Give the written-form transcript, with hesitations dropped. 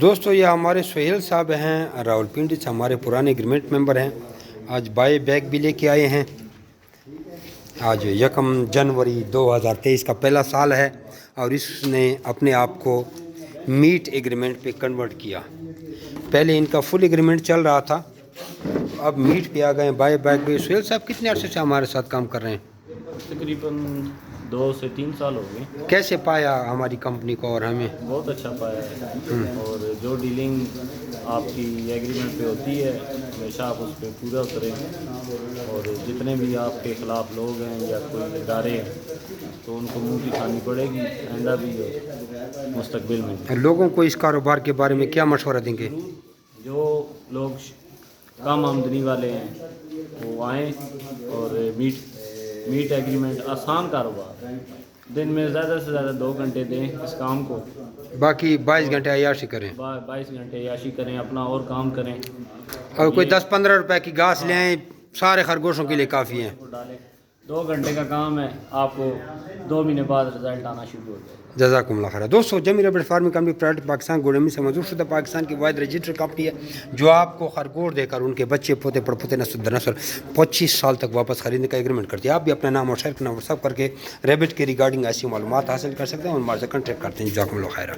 دوستو یہ ہمارے سہیل صاحب ہیں راولپنڈی سے، ہمارے پرانے ایگریمنٹ ممبر ہیں. آج بائی بیگ بھی لے کے آئے ہیں. آج 1 جنوری 2023 کا پہلا سال ہے اور اس نے اپنے آپ کو میٹ ایگریمنٹ پہ کنورٹ کیا. پہلے ان کا فل ایگریمنٹ چل رہا تھا، اب میٹ پہ آ گئے بائی بیگ پہ. سہیل صاحب کتنے عرصے سے ہمارے ساتھ کام کر رہے ہیں؟ تقریباً 2 سے 3 سال ہو گئے. کیسے پایا ہماری کمپنی کو اور ہمیں؟ بہت اچھا پایا ہے، اور جو ڈیلنگ آپ کی ایگریمنٹ پہ ہوتی ہے ہمیشہ آپ اس پہ پورا کریں، اور جتنے بھی آپ کے خلاف لوگ ہیں یا کوئی ادارے ہیں تو ان کو منہ کی کھانی پڑے گی آئندہ بھی اور مستقبل میں بھی. لوگوں کو اس کاروبار کے بارے میں کیا مشورہ دیں گے؟ جو لوگ کم آمدنی والے ہیں وہ آئیں، اور میٹ ایگریمنٹ آسان کاروبار ہے. دن میں زیادہ سے زیادہ 2 گھنٹے دیں اس کام کو، باقی 22 گھنٹے عیاشی کریں. 22 گھنٹے عیاشی کریں، اپنا اور کام کریں. اور کوئی 10-15 روپے کی گھاس لے آئیں، سارے خرگوشوں کے لیے کافی ہیں. 2 گھنٹے کا کام ہے، آپ کو 2 مہینے بعد رزلٹ آنا شروع ہو جائے. جزاکم اللہ خیر. دوستو جمی rubber farming company private Pakistan گوڑمی سے منظور شدہ پاکستان کی واحد رجسٹر کمپنی ہے جو آپ کو خرگوش دے کر ان کے بچے پوتے پڑپوتے نسل در نسل 25 سال تک واپس خریدنے کا ایگریمنٹ کرتی ہے. آپ بھی اپنا نام اور شہر کا نام واٹس ایپ کر کے ریبٹ کے ریگارڈنگ ایسی معلومات حاصل کر سکتے ہیں اور ہمارے سے کنٹیکٹ کرتے ہیں. جزاکم اللہ خیر.